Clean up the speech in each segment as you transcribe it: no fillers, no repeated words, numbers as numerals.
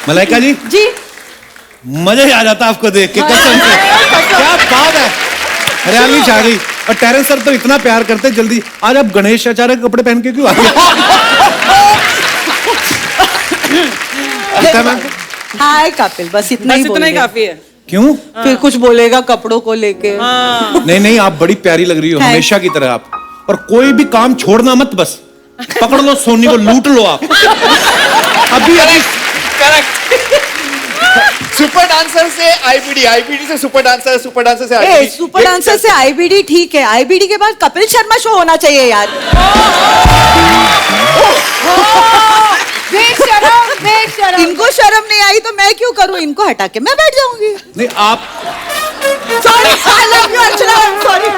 मलाइका जी जी मजा ही आ जाता आपको देख के, कसम से। क्या बात है, हरियाली छा गई। और टेरेंस सर तो इतना प्यार करते हैं, जल्दी आज आप गणेश आचार्य के कपड़े पहन के क्यों आ गए? हाय कपिल, बस इतना ही इतना ही काफी है। क्यों? फिर कुछ बोलेगा कपड़ों को लेके। नहीं नहीं, आप बड़ी प्यारी लग रही हो हमेशा की तरह आप। और कोई भी काम छोड़ना मत, बस पकड़ लो सोनी को, लूट लो आप। अभी करेक्ट। सुपर डांसर से आईबीडी, आईबीडी से सुपर डांसर, सुपर डांसर से आईबीडी। सुपर डांसर से आईबीडी ठीक है, आईबीडी के बाद कपिल शर्मा शो होना चाहिए यार। बेशरम। इनको शर्म नहीं आई तो मैं क्यों करूं, इनको हटा के मैं बैठ जाऊंगी। नहीं आप sorry, I love you Archana, sorry.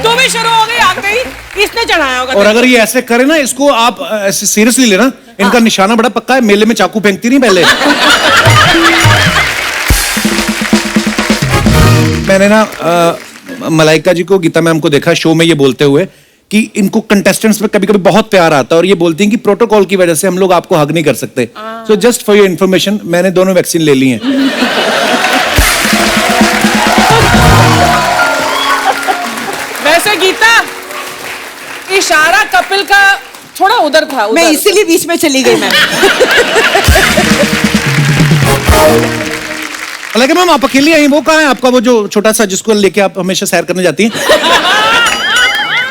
तू भी शुरू हो गई, आ गई, इसने चढ़ाया होगा। और अगर ये ऐसे करे ना, इसको आप ऐसे सीरियसली लेना, इनका निशाना बड़ा पक्का है, मेले में चाकू फेंकती नहीं पहले। मैंने ना मलाइका जी को, गीता मैम को देखा शो में ये बोलते हुए कि इनको कंटेस्टेंट्स पे कभी कभी बहुत प्यार आता है, और ये बोलती हैं कि प्रोटोकॉल की वजह से हम लोग आपको हग नहीं कर सकते। So just for your information, मैंने दोनों वैक्सीन ले ली हैं। वैसे गीता, इशारा कपिल का थोड़ा उधर था, उधर। मैं इसीलिए बीच में चली गई मैम। मलाइका मैम आप अकेली आई, वो कहाँ है आपका वो जो छोटा सा जिसको लेके आप हमेशा सैर करने जाती हैं?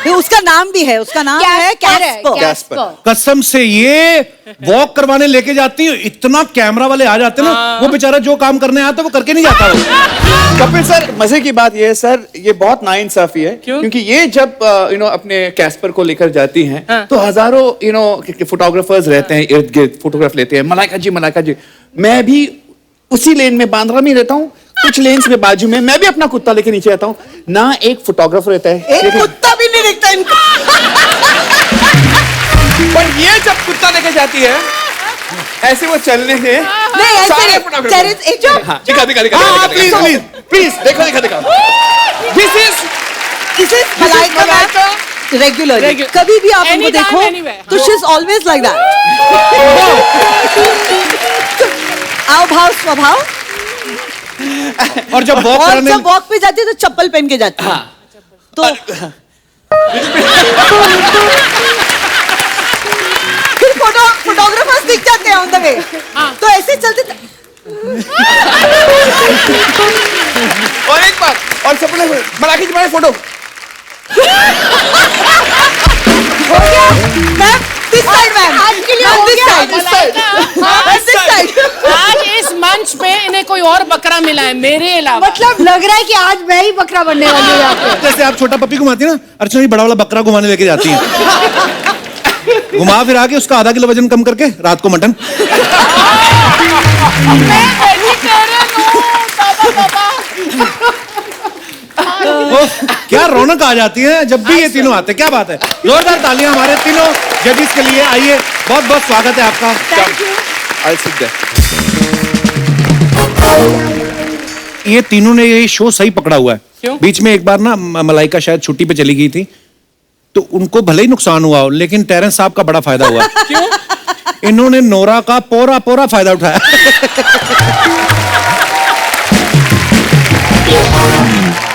उसका नाम भी है, उसका नाम है कैस्पर। कसम से ये वॉक करवाने लेके जाती है, इतना कैमरा वाले आ जाते हैं ना, वो बेचारा जो काम करने आता वो करके नहीं जाता वो। कपिल सर, मजे की बात ये है सर, ये बहुत नाइंसाफी है। क्योंकि ये जब अपने कैस्पर को लेकर जाती हैं, तो हजारों फोटोग्राफर्स रहते हैं इर्द गिर्द, फोटोग्राफ लेते हैं। मलाइका जी, मैं भी उसी लेन में बांद्रा में रहता हूँ, कुछ लेन्स में बाजू में मैं भी अपना कुत्ता लेके नीचे आता हूँ ना, एक फोटोग्राफर रहता है, एक कुत्ता भी नहीं दिखता इनको। पर ये जब कुत्ता लेके जाती है, ऐसे वो चलने से सारे फोटोग्राफर प्लीज देखो दिस इज मलाइका रेगुलर। कभी भी आप उनको देखो तो she is always like that. आओ भाव स्वभाव। और जब वॉक पे जाती है तो चप्पल पहन के जाती है। तो फिर फोटोग्राफर्स दिख जाते हैं ऑन द वे, तो ऐसे चलते। और एक बात, और सबने मलाइका जी हमारे फोटो हो गया मैम, दिस साइड मैम, आज के लिए हो गया। This side. आज इस मंच पे इन्हें कोई और बकरा मिला है मेरे अलावा। मतलब लग रहा है कि आज मैं ही बकरा बनने वाली हूँ यहाँ पे। जैसे आप छोटा पपी घुमाती है ना, अर्चना जी बड़ा वाला बकरा घुमाने लेके जाती हैं। घुमा फिरा के उसका आधा किलो वजन कम करके रात को मटन। मैं वेजिटेरियन हूँ, बाबा। क्या रौनक आ जाती है जब भी ये तीनों आते हैं, क्या बात है। जोरदार तालियां हमारे तीनों जजेस के लिए। आइए, बहुत बहुत स्वागत है आपका। ये तीनों ने ये शो सही पकड़ा हुआ है। क्यों? बीच में एक बार ना मलाइका शायद छुट्टी पे चली गई थी, तो उनको भले ही नुकसान हुआ हो, लेकिन टेरेंस साहब का बड़ा फायदा हुआ। क्यों? इन्होंने नोरा का पूरा फायदा उठाया।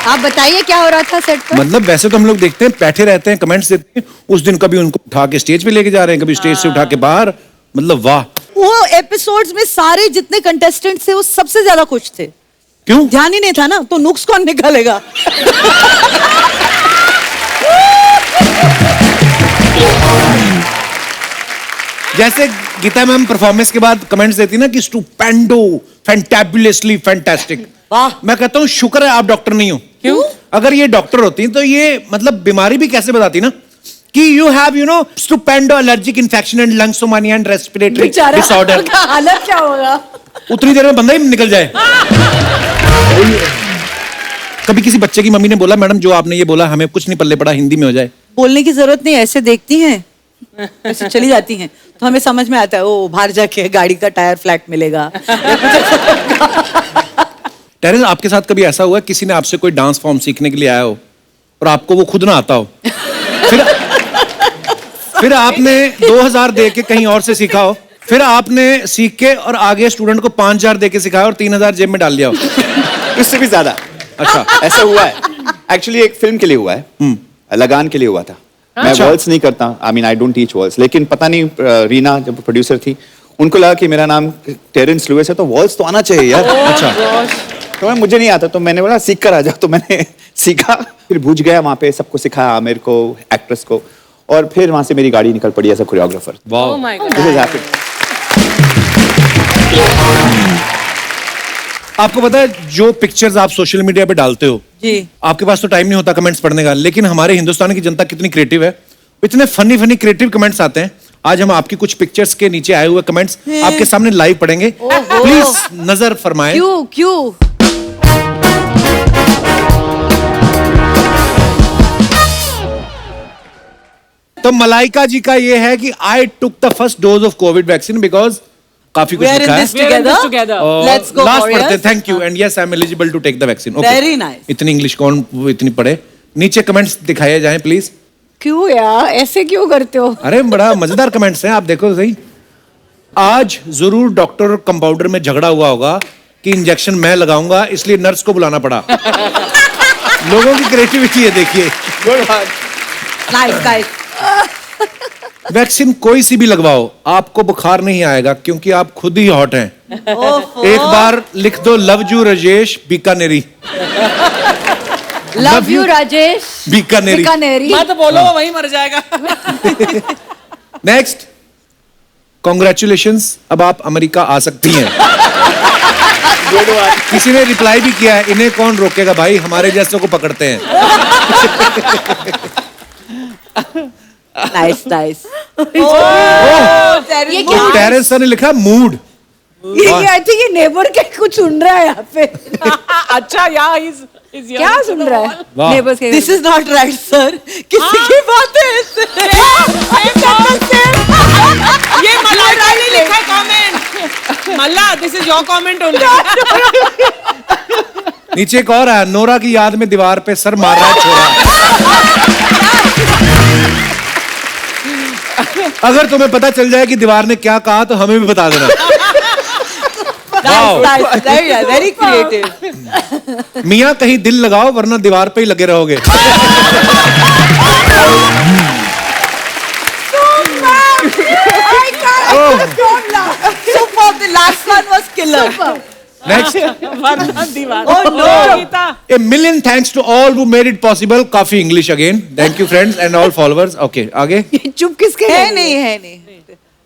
आप बताइए क्या हो रहा था सेट पर? मतलब वैसे तो हम लोग देखते हैं, बैठे रहते हैं, कमेंट्स देते हैं। उस दिन कभी उनको उठा के स्टेज पे लेके जा रहे हैं, कभी स्टेज से उठा के बाहर। मतलब वाह। वो एपिसोड्स में सारे जितने कंटेस्टेंट्स थे वो सबसे ज्यादा खुश थे। क्यों? ध्यान ही नहीं था ना, तो नुक्स कौन निकालेगा? जैसे गीता मैम परफॉर्मेंस के बाद कमेंट्स देती ना कि स्टुपेंडो, फैंटाबुलसली फैंटास्टिक। वाह। मैं कहता हूँ शुक्र है आप डॉक्टर नहीं हो। क्यों? अगर ये डॉक्टर होती तो ये मतलब बीमारी भी कैसे बताती ना कि यू हैव स्टुपेंडो एलर्जिक इन्फेक्शन एंड लंग्सोमानिया एंड रेस्पिरेटरी डिसऑर्डर। हालत क्या होगा? उतनी देर में बंदा ही निकल जाए। कभी किसी बच्चे की मम्मी ने बोला, मैडम जो आपने ये बोला हमें कुछ नहीं पल्ले पड़ा, हिंदी में हो जाए। बोलने की जरूरत नहीं, ऐसे देखती हैं, ऐसे चली जाती हैं, तो हमें समझ में आता है ओ बाहर जाके गाड़ी का टायर फ्लैट मिलेगा। टेरेंस, आपके साथ कभी ऐसा हुआ किसी ने आपसे कोई डांस फॉर्म सीखने के लिए आया हो और आपको वो खुद ना आता हो, फिर आपने 2000 दे के कहीं और से सीखा हो, फिर आपने सीख के और आगे स्टूडेंट को 5,000 दे के सिखाया और 3,000 जेब में डाल लिया। इससे भी ज्यादा। अच्छा। ऐसा हुआ है एक्चुअली, एक फिल्म के लिए हुआ है, लगान के लिए हुआ था। मैं अच्छा। वर्ड्स नहीं करता, आई डोंट टीच वर्ड्स, लेकिन पता नहीं रीना जब प्रोड्यूसर थी, उनको लगा कि मेरा नाम टेरेंस लुइस है तो वर्ड्स तो आना चाहिए यार। अच्छा। तो मुझे नहीं आता, तो मैंने बोला सीख कर आ जाओ, तो मैंने सीखा, फिर भूज गया वहाँ पे, सबको सिखाया, आमिर को, एक्ट्रेस को, और फिर वहाँ से मेरी गाड़ी निकल पड़ी as a choreographer. Oh my God. This is happened. आपको पता है जो पिक्चर्स आप सोशल मीडिया पे डालते हो, जी आपके पास तो टाइम नहीं होता कमेंट्स पढ़ने का, लेकिन हमारे हिंदुस्तान की जनता कितनी क्रिएटिव है, इतने फनी फनी क्रिएटिव कमेंट्स आते हैं। आज हम आपकी कुछ पिक्चर्स के नीचे आए हुए कमेंट्स आपके सामने लाइव पढ़ेंगे, प्लीज नजर फरमाएं। क्यों क्यों तो मलाइका जी का ये है कि I took the first dose of Covid vaccine because काफी कुछ We are in लिखा है। this We are in this together. together. Let's go, last Warriors. पढ़ते, thank you and yes I am eligible to take the vaccine. Very nice. इतनी English कौन वो इतनी पढ़े। नीचे कमेंट्स दिखाए जाएं प्लीज। क्यों यार ऐसे क्यों करते हो? अरे बड़ा मजेदार कमेंट्स हैं, आप देखो सही। आज जरूर डॉक्टर और कंपाउंडर में झगड़ा हुआ होगा कि इंजेक्शन मैं लगाऊंगा, इसलिए नर्स को बुलाना पड़ा। लोगों की क्रिएटिविटी है, देखिए। नाइस नाइस वैक्सीन कोई सी भी लगवाओ, आपको बुखार नहीं आएगा क्योंकि आप खुद ही हॉट हैं। एक बार लिख दो love you Rajesh Bikaneri. Love you Rajesh Bikaneri. Bikaneri. मत बोलो, वही मर जाएगा। नेक्स्ट, कॉन्ग्रेचुलेशंस, अब आप अमेरिका आ सकती हैं। किसी ने रिप्लाई भी किया है, इन्हें कौन रोकेगा भाई, हमारे जैसों को पकड़ते हैं। नाइस नाइस ये क्या? टेरेस सर ने लिखा मूड। ये आई थिंक ये नेबर के कुछ सुन रहा है यहाँ पे। अच्छा यार, इज क्या सुन रहा है? वाह। नेबर्स के this is not right sir, किसी की बात है ये मलाइका ने लिखा comment. Malla, this is your comment only. नीचे एक और है, नोरा की याद में दीवार पे सर मार रहा है छोरा। अगर तुम्हें पता चल जाए कि दीवार ने क्या कहा तो हमें भी बता देना। Very creative. मियाँ कहीं दिल लगाओ वरना दीवार पे ही लगे रहोगे। Superb. The last one was killer. Next, वरना दीवार। Oh, no. Geeta. a million thanks to all who made it possible. काफी English again, thank you friends and all followers. Okay, आगे। चुप किसके है लिए? नहीं है नहीं।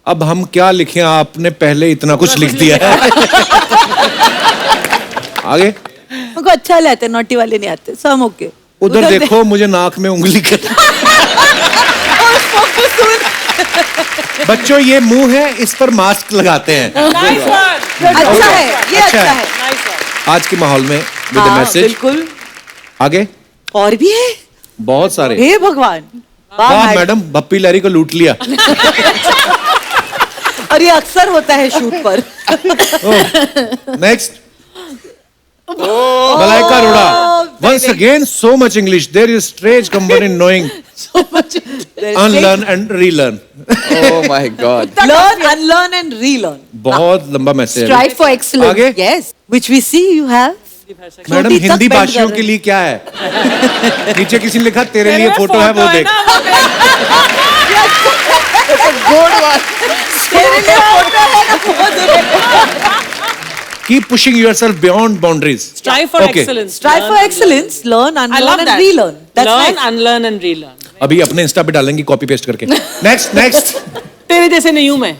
अब हम क्या लिखें, आपने पहले इतना कुछ लिख दिया है। आगे। हमको अच्छा लगता है, नोटी वाले नहीं आते, सब ओके। उधर देखो, मुझे नाक में उंगली कर। बच्चों ये मुंह है, इस पर मास्क लगाते हैं। Nice one. अच्छा है, ये अच्छा अच्छा है। है। Nice one. आज के माहौल में विद हाँ, मैसेज। बिल्कुल। आगे और भी है, बहुत सारे। हे भगवान। वाह, वाह मैडम। मैडम, बप्पी लहरी को लूट लिया। और ये अक्सर होता है शूट पर। Next, Malaika Arora. Once again, so much English. There is strange comfort in knowing, unlearn and relearn. Oh my God. Learn, unlearn and relearn. बहुत लंबा मैसेज है। Strive for excellence. आगे Yes, which we see you have. Madam, छोटी तक Hindi bend भाषियों कर के लिए क्या है? नीचे किसी ने लिखा तेरे लिए तेरे फोटो है, वो है देख। ना, वो तेरे लिए फोटो है ना, वो देख। Keep pushing yourself beyond boundaries. Strive for Okay. excellence. Strive for excellence, learn, I unlearn love and that. relearn. That's Learn, nice. unlearn and relearn. अभी अपने इंस्टा पे डालेंगे कॉपी पेस्ट करके। Next next. तेरे जैसे नहीं हूं मैं।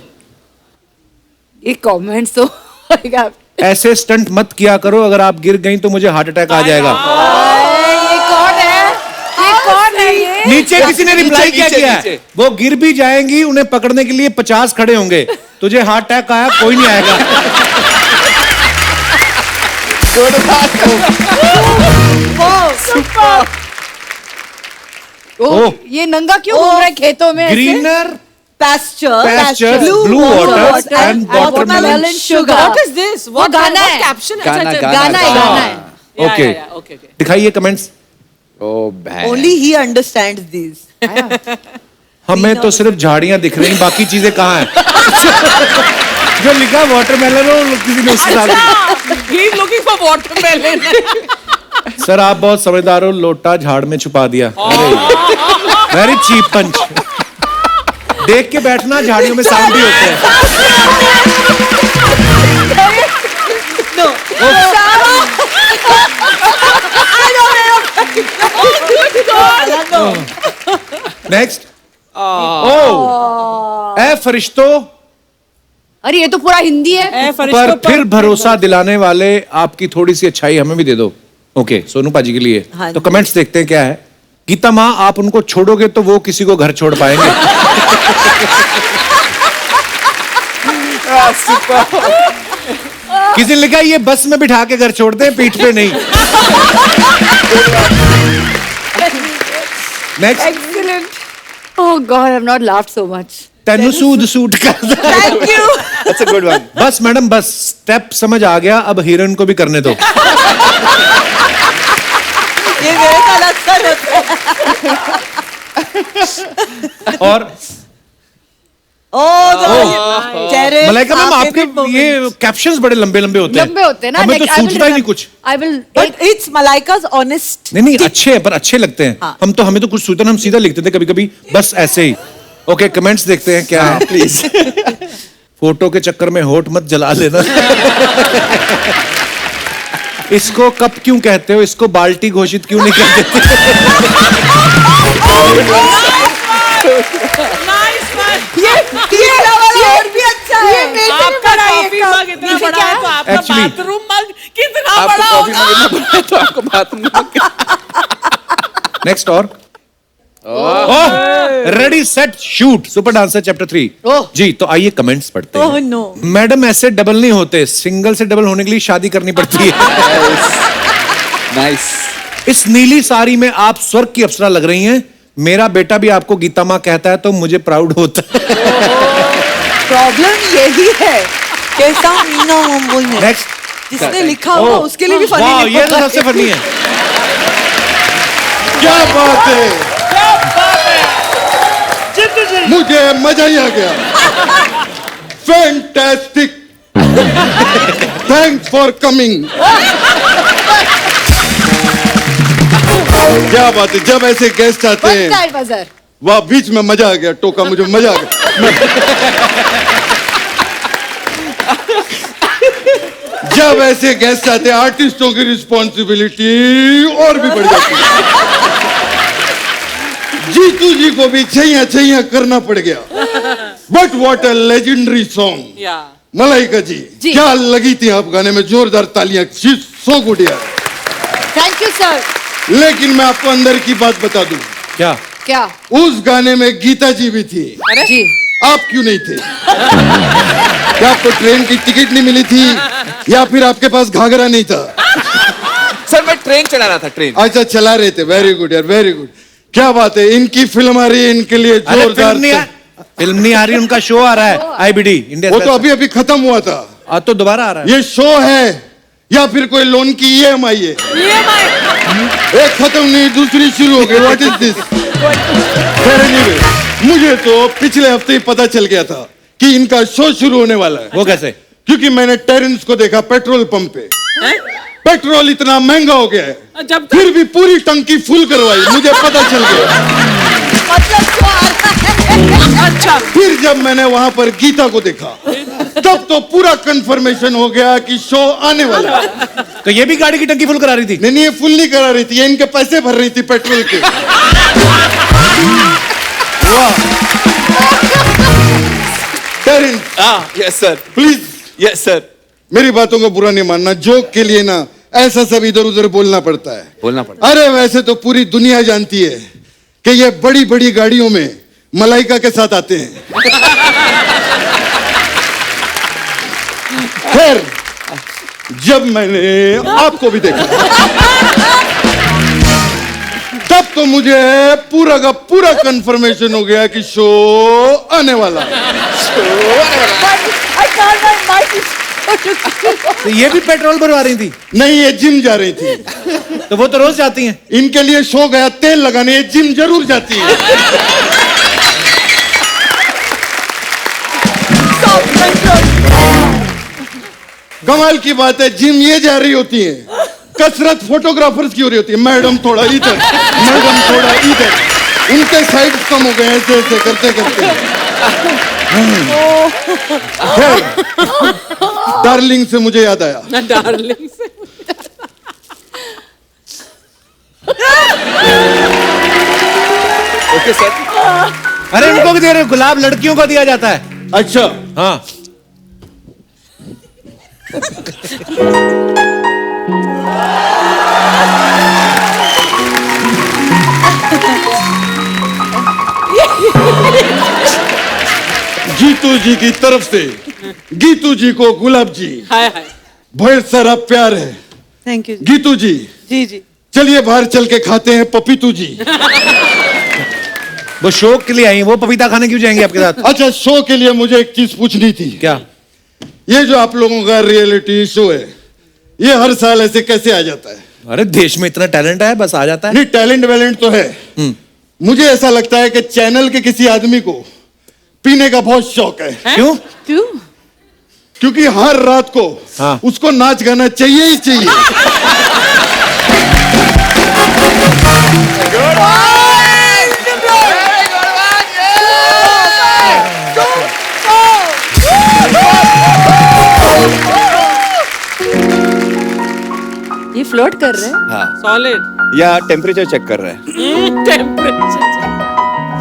ये कमेंट्स तो ऐसे स्टंट मत किया करो, अगर आप गिर गई तो मुझे हार्ट अटैक आ जाएगा। ये कौन है? ये कौन है ये? नीचे किसी ने रिप्लाई क्या नीचे, किया है? नीचे। वो गिर भी जाएंगी, उन्हें पकड़ने के लिए 50 खड़े होंगे। तुझे हार्ट अटैक आया, कोई नहीं आएगा। ओह, ये नंगा क्यों घूम रहा है खेतों में ऐसे? Greener Pasture, Pastures, blue waters and watermelon sugar. What is this? What गाना what है। caption? गाना, अच्छा, अच्छा, गाना, गाना है, गाना है। Yeah, Okay. yeah, yeah, okay, okay. दिखाइए comments. Oh man. Only he understands these. हमें तो सिर्फ झाड़ियां दिख रही, बाकी चीजें कहाँ हैं? जो लिखा वाटरमेलन हो किसी ने उसके साथ He is looking for watermelon. Sir आप बहुत समझदार हो, लोटा झाड़ में छुपा दिया। वेरी चीप पंच। देख के बैठना, झाड़ियों में साउंड भी होते हैं। नेक्स्ट। ओ ए फरिश्तों अरे ये तो पूरा हिंदी है। पर फिर भरोसा दिलाने वाले, आपकी थोड़ी सी अच्छाई हमें भी दे दो। ओके, सोनू पाजी के लिए। हाँ तो जी। कमेंट्स देखते हैं क्या है। गीता माँ, आप उनको छोड़ोगे तो वो किसी को घर छोड़ पाएंगे। किसी ने लिखा ये बस में बिठा के घर छोड़ते हैं, पीठ पे नहीं। Next. Excellent. Oh God, I've not laughed so much. तेनु सूद सूट कर। Thank you. That's a good one. बस मैडम बस, स्टेप समझ आ गया, अब हीरोइन को भी करने दो। ये मेरे साथ अक्सर होता है। और चेहरे मलाइका मैम, आपके आपके भी ये कैप्शंस बड़े लंबे लंबे होते हैं। लंबे होते हैं ना। हमें तो like, I will सूझता ही नहीं remember- कुछ। I will. But it's Malaika's honest. नहीं नहीं, अच्छे हैं, पर अच्छे लगते हैं। हाँ। हम तो, हमें तो कुछ सूझता नहीं, हम सीधा लिखते थे कभी कभी, बस ऐसे ही। ओके, कमेंट्स देखते हैं क्या है। Please. फोटो के चक्कर में होठ मत जला लेना। इसको कप क्यों कहते हो, इसको बाल्टी घोषित क्यों नहीं कर देते? Nice one. ये वाला और भी अच्छा है। आपका कॉफी मग इतना बड़ा है तो आपका Actually- बाथरूम मग कितना आपको बड़ा कॉफी होगा? में गिरना पड़ा तो आपको बाथरूम। नेक्स्ट। और ready set shoot, super dancer chapter 3। ओह। जी, तो आइए कमेंट्स पढ़ते ओह हैं। नो। मैडम ऐसे डबल नहीं होते, सिंगल से डबल होने के लिए शादी करनी पड़ती है। Nice. इस नीली साड़ी में आप स्वर्ग की अप्सरा लग रही हैं। मेरा बेटा भी आपको गीता माँ कहता है तो मुझे प्राउड होता है। प्रॉब्लम यही है। कैसा मीना बोलने। नेक्स्ट। जिसने लिखा होगा उसके लिए भी फनी वाह, नहीं ये तो होगा। सबसे फनी है। क्या बात है, मुझे मजा ही आ गया। Fantastic, thanks for coming. क्या बात है, जब ऐसे गेस्ट आते What's हैं, that buzzer? वाह, बीच में मजा आ गया। टोका, मुझे मजा आ गया। जब ऐसे गेस्ट आते हैं, आर्टिस्टों की रिस्पॉन्सिबिलिटी और भी बढ़ जाती है। जीतू जी को भी छैया छैया करना पड़ गया। But what a legendary song. Yeah. Malaika ji, जी। क्या लगी थी आप गाने में, जोरदार तालियां। सो गुड यार। Thank you, sir. लेकिन मैं आपको अंदर की बात बता दूं, क्या? क्या? उस गाने में गीता जी भी थी, जी। आप क्यों नहीं थे? क्या आपको ट्रेन की टिकट नहीं मिली थी, या फिर आपके पास घाघरा नहीं था? सर मैं ट्रेन चला रहा था, ट्रेन। अच्छा, चला रहे थे। वेरी गुड यार, वेरी गुड। क्या बात है, इनकी फिल्म आ रही है, इनके लिए अरे जोरदार। फिल्म नहीं आ रही, उनका शो आ रहा है IBD इंडिया। वो तो अभी अभी खत्म हुआ था। आज तो दोबारा आ रहा है। ये शो है या फिर कोई लोन की EMI है? एक खत्म नहीं, दूसरी शुरू हो गई। What is this? एनीवे, मुझे तो पिछले हफ्ते ही पता चल गया था कि इनका शो शुरू होने वाला है। वो कैसे? क्योंकि मैंने टेरेंस को देखा पेट्रोल पंप पे। पेट्रोल इतना महंगा हो गया है, जब तक फिर भी पूरी टंकी फुल करवाई। मुझे पता चल गया। मतलब जो आ रहा है। अच्छा फिर जब मैंने वहां पर गीता को देखा, तब तो पूरा कंफर्मेशन हो गया कि शो आने वाला है। तो ये भी गाड़ी की टंकी फुल करा रही थी? नहीं, ये फुल नहीं करा रही थी, ये इनके पैसे भर रही थी पेट्रोल के। वाह। Terence, yes sir, please yes sir. मेरी बातों को बुरा नहीं मानना। जोक के लिए ना ऐसा सब इधर उधर बोलना पड़ता है। बोलना पड़ता अरे वैसे तो पूरी दुनिया जानती है कि ये बड़ी बड़ी गाड़ियों में मलाइका के साथ आते हैं। खैर, जब मैंने आपको भी देखा, तब तो मुझे पूरा का पूरा कंफर्मेशन हो गया कि शो आने वाला है। I can't my mic is- तो ये भी पेट्रोल भरवा रही थी? नहीं, ये जिम जा रही थी। तो वो तो रोज जाती हैं। इनके लिए शो गया तेल लगाने, ये जिम जरूर जाती है। कमाल की बात है, जिम ये जा रही होती है, कसरत फोटोग्राफर्स की हो रही होती है। मैडम थोड़ा इधर, मैडम थोड़ा इधर, उनके साइड कम हो गए ऐसे ऐसे करते करते। खैर, डार्लिंग से मुझे याद आया, डार्लिंग से ओके सर। अरे इनको भी दे रहे हो, गुलाब लड़कियों को दिया जाता है। अच्छा हाँ जीतू जी की तरफ से गीतू जी को गुलाब जी, हाय हाय बहुत सारा प्यार है। थैंक यू गीतू जी जी जी। चलिए बाहर चल के खाते हैं पपीतू जी। वो शो के लिए आई, वो पपीता खाने क्यों जाएंगे आपके साथ? अच्छा, शो के लिए मुझे एक चीज पूछनी थी। क्या? ये जो आप लोगों का रियलिटी शो है, ये हर साल ऐसे कैसे आ जाता है? अरे देश में इतना टैलेंट है, बस आ जाता है। नहीं, टैलेंट वैलेंट तो है। मुझे ऐसा लगता है कि चैनल के किसी आदमी को पीने का बहुत शौक है। क्यों? क्यों? क्योंकि हर रात को हाँ। उसको नाच गाना चाहिए ही चाहिए। ये फ्लोट कर रहे हैं? सॉलिड या टेम्परेचर चेक कर रहा है। टेम्परेचर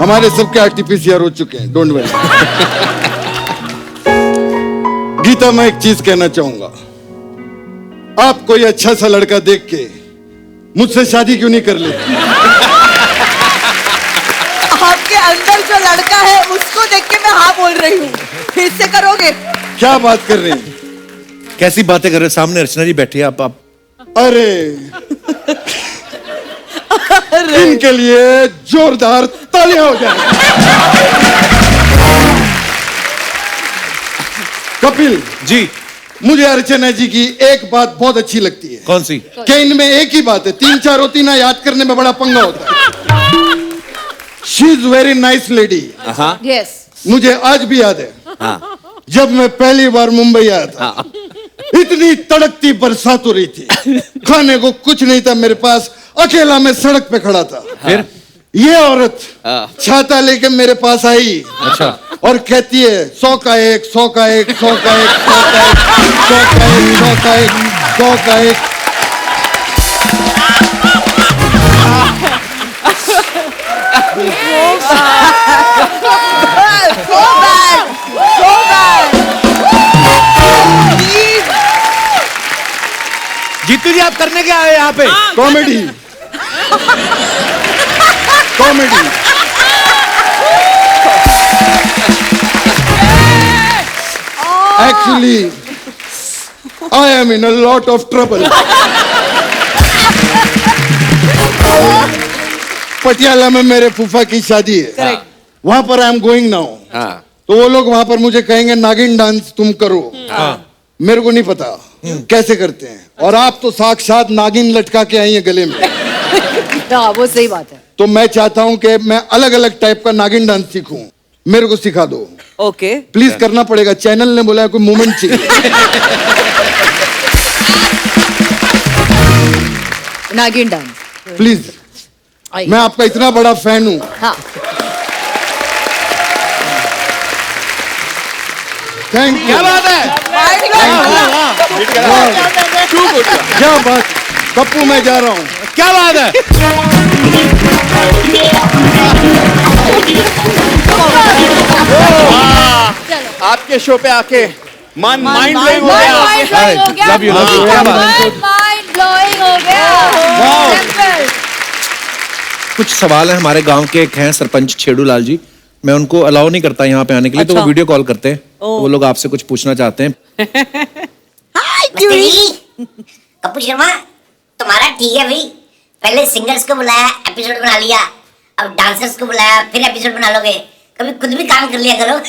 हमारे सबके आरटीपीसीआर हो चुके हैं, डोंट वरी। गीता, मैं एक चीज कहना चाहूंगा, आप कोई अच्छा सा लड़का देख के मुझसे शादी क्यों नहीं कर लेती? आपके अंदर जो लड़का है उसको देख के मैं हाँ बोल रही हूँ, फिर से करोगे? क्या बात कर रही हैं? कैसी बातें कर रहे हो? सामने अर्चना जी बैठी है, आप अरे इनके लिए जोरदार तालियां हो जाए। कपिल जी। मुझे अर्चना जी की एक बात बहुत अच्छी लगती है। कौन सी? कि इनमें एक ही बात है, तीन चार होती ना, याद करने में बड़ा पंगा होता है। She is very nice lady. Yes मुझे आज भी याद है, जब मैं पहली बार मुंबई आया था, इतनी तड़कती बरसात हो रही थी, खाने को कुछ नहीं था मेरे पास, अकेला मैं सड़क पे खड़ा था। फिर? ये औरत छाता लेके मेरे पास आई। अच्छा। और कहती है 100 का एक, 100 का एक, 100 का एक, 100 का एक, 100 का एक, 100 का एक, 100 का एक। So bad, so bad. Jitu जी, आप करने क्या आए यहाँ पे? Comedy, comedy. Actually, I am in a lot of trouble. Patiala में मेरे फूफा की शादी है, वहां पर आई एम गोइंग नाउ। तो वो लोग वहां पर मुझे कहेंगे नागिन डांस तुम करो। मेरे को नहीं पता कैसे करते हैं, और आप तो साक्षात नागिन लटका के आई हैं गले में। हाँ वो सही बात है। तो मैं चाहता हूं कि मैं अलग अलग टाइप का नागिन डांस सीखूं, मेरे को सिखा दो। ओके प्लीज करना पड़ेगा, चैनल ने बोला है कोई मूवमेंट चाहिए। नागिन डांस। प्लीज, मैं आपका इतना बड़ा फैन हूं। हाँ थैंक यू। क्या बात है? क्या बात, पप्पू मैं जा रहा हूं। क्या बात है? आपके शो पे आके माइंड ब्लोइंग हो गया। माइंड ब्लोइंग हो गया। Love you, love you. क्या बात है? माइंड ब्लोइंग हो गया। Simple. कुछ सवाल है हमारे गांव के, एक हैं सरपंच छेड़ू लाल जी, मैं उनको अलाउ नहीं करता यहाँ पे आने के लिए, तो वो अच्छा। वीडियो कॉल करते हैं, तो वो लोग आपसे कुछ पूछना चाहते हैं। कपूर शर्मा, तुम्हारा ठीक है भाई, पहले सिंगर्स को बुलाया, एपिसोड बना लिया, अब डांसर्स को बुलाया, फिर एपिसोड बना लोगे, कभी खुद भी काम कर लिया करो।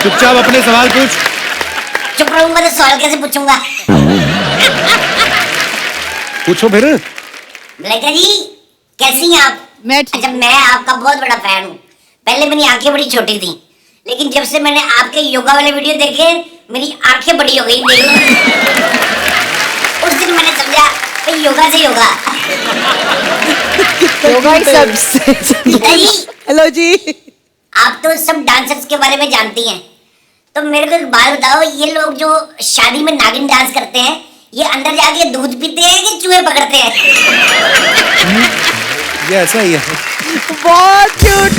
चुपचाप अपने सवाल पूछ। चुप रहूंगा तो सवाल कैसे पूछूंगा? पूछो फिर। मलाइका जी, कैसी हैं आप? मैं ठीक अच्छा, मैं आपका बहुत बड़ा फैन हूँ। पहले मेरी आंखें बड़ी छोटी थी, लेकिन जब से मैंने आपके योगा वाले वीडियो देखे मेरी आंखें बड़ी हो गई देख लो। उस दिन मैंने समझा कि योगा से योगा। योगा ही सबसे गीता जी, हेलो जी। आप तो सब डांसर्स के बारे में जानती हैं, तो मेरे को एक बात बताओ, ये लोग जो शादी में नागिन डांस करते हैं ये अंदर जाके दूध पीते हैं कि चूहे पकड़ते हैं? ये ऐसा ही है। बहुत क्यूट।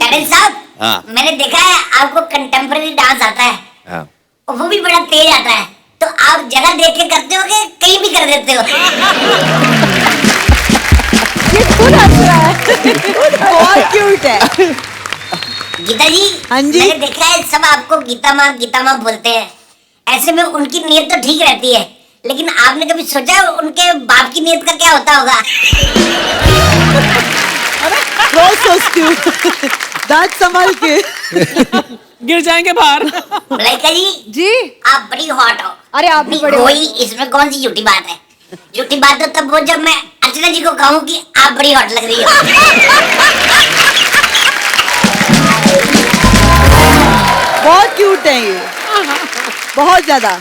टैलेंट साहब, हाँ। मैंने देखा है आपको कंटेम्पररी डांस आता है हाँ। और वो भी बड़ा तेज आता है, तो आप जगह देख के करते हो कि कहीं भी कर देते हो? ये खुद हंस रहा है। बहुत क्यूट है। गीता जी, हाँ जी। मैंने देखा है सब आपको गीता माँ बोलते हैं। ऐसे में उनकी नीयत तो ठीक रहती है, लेकिन आपने कभी सोचा उनके बाप की नीयत का क्या होता होगा? बहुत so cute। दांत संभाल के। गिर जाएंगे बाहर। मलाइका जी, जी। आप बड़ी हॉट हो। अरे आप भी नहीं, बड़े हो। कोई इसमें कौन सी झूठी बात है? झूठी बात तो तब वो जब मैं अर्चना जी को कहूँ कि आप बड़ी हॉट लग रही हो। बहुत क्यूट है ये, बहुत ज्यादा।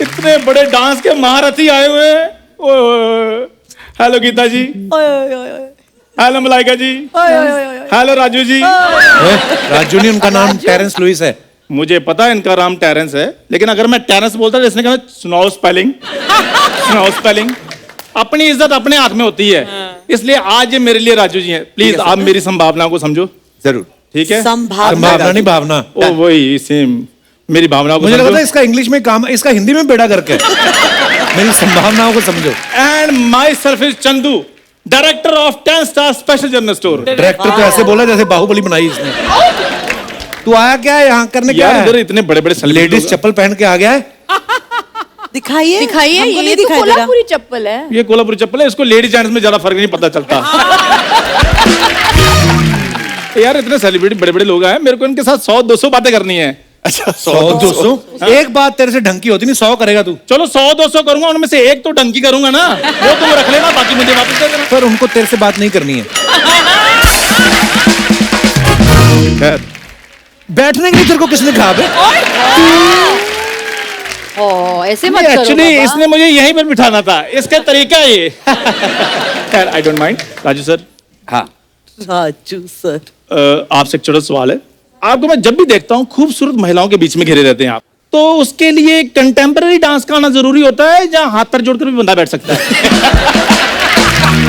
इतने बड़े डांस के महारथी आए हुए हैं। ओए ओए। हेलो गीता जी, ओए ओए ओए ओए। हेलो मलाइका जी, ओए ओए ओए ओए। हेलो राजू जी। राजू नहीं, उनका नाम टेरेंस लुइस है। मुझे पता है इनका नाम टेरेंस है, लेकिन अगर मैं टेरेंस बोलता तो इसने कहा सुनाओ स्पेलिंग। सुनाओ स्पेलिंग। अपनी इज्जत अपने हाथ में होती है, इसलिए आज ये मेरे लिए राजू जी हैं। प्लीज आप मेरी संभावना को समझो। जरूर। ठीक है, संभावना नहीं भावना। ओ वही सेम, मेरी भावनाओं को मुझे लगा था समझो। इसका इंग्लिश में काम, इसका हिंदी में बेड़ा करके। मेरी संभावनाओं को समझो। And my self is Chandu, director of 10 star special general store. Director तो ऐसे बोला जैसे बाहुबली बनाई इसने। तू आया क्या है यहाँ करने? क्या यार है? इधर इतने बड़े बड़े लेडीज चप्पल पहन के आ गया है। दिखाइए दिखाइए, हमको ये नहीं तो दिखाई दे रहा। कोल्हापुरी चप्पल है। ये कोल्हापुरी चप्पल है, इसको लेडीज जेंट्स में ज्यादा फर्क नहीं पता चलता। यार इतने सेलिब्रिटी बड़े बड़े लोग आए, मेरे को इनके साथ 100-200 बातें करनी है। अच्छा 100-200 एक बात तेरे से ढंग की होती नहीं, 100 करेगा तू। चलो 100-200 करूंगा, उनमें से एक तो डंकी करूंगा ना, वो तुम रख लेना, बाकी मुझे वापस दे देना। पर उनको तेरे से बात नहीं करनी है। बैठने के लिए तेरे को किसने कहा बे? ऐसे मत करो एक्चुअली बाबा। इसने मुझे यहीं पर बिठाना था, इसका तरीका है ये। खैर I don't mind. Raju sir, हाँ राजू सर, आपसे एक छोटा सवाल है। आपको मैं जब भी देखता हूँ खूबसूरत महिलाओं के बीच में घिरे रहते हैं आप, तो उसके लिए कंटेम्पररी डांस का आना जरूरी होता है या हाथ पैर जोड़कर भी बंदा बैठ सकता है?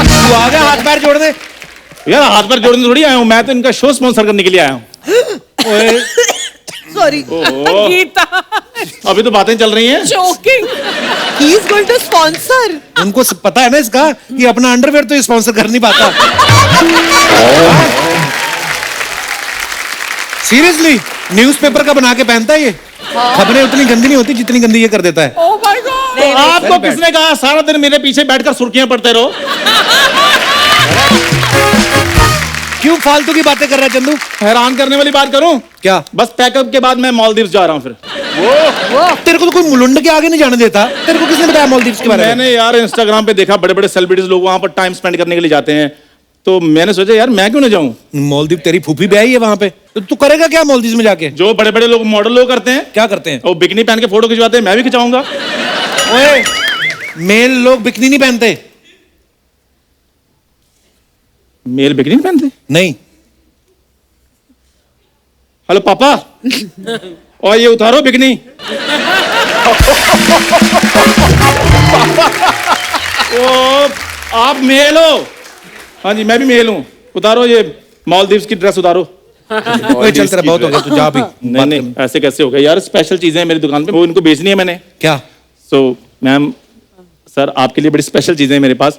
तू आ गया हाथ पैर जोड़ दे। यार हाथ पैर जोड़ने थोड़ी आया हूँ, मैं तो इनका शो स्पॉन्सर करने के लिए आया हूँ। सॉरी, ओहो, गीता अभी तो बातें चल रही हैं। Joking. He is going to sponsor. उनको पता है ना इसका कि अपना अंडरवेयर तो स्पॉन्सर कर नहीं पाता। सीरियसली न्यूज़पेपर का बना के पहनता है ये। खबरें उतनी गंदी नहीं होती जितनी गंदी ये कर देता है। Oh my God. तो आपको किसने कहा सारा दिन मेरे पीछे बैठकर सुर्खियां पढ़ते रहो? क्यों फालतू की बातें कर रहा है चंदू? हैरान करने वाली बात करूं क्या? बस पैकअप के बाद मैं मालदीव्स जा रहा हूं। फिर तेरे को तो कोई मुलुंड के आगे नहीं जाने देता। तेरे को किसने बताया मालदीव्स के बारे में? मैंने यार इंस्टाग्राम पे देखा बड़े बड़े सेलिब्रिटीज लोग वहां पर टाइम स्पेंड करने के लिए जाते हैं, तो मैंने सोचा यार मैं क्यों ना जाऊं। मालदीव तेरी फूफी ब्याही है वहां पे, तो तू करेगा क्या मालदीव में जाके? जो बड़े बड़े लोग मॉडल लोग करते हैं, क्या करते हैं? वो बिकनी पहन के फोटो खिंचवाते हैं, मैं भी खिंचाऊंगा। ओए, मेल लोग बिकनी नहीं पहनते। मेल बिकनी नहीं पहनते? नहीं। हेलो पापा, और ये उतारो बिकनी। ओ, आप मेल हो? हाँ जी मैं भी मेल हूँ। उतारो ये मालदीव्स की ड्रेस उतारो। ओए चल तेरा बहुत हो गया, तू जा भी। नहीं नहीं ऐसे कैसे हो गया यार, स्पेशल चीजें हैं मेरी दुकान पे, वो इनको बेचनी है मैंने। क्या? सो मैम सर आपके लिए बड़ी स्पेशल चीजें हैं मेरे पास।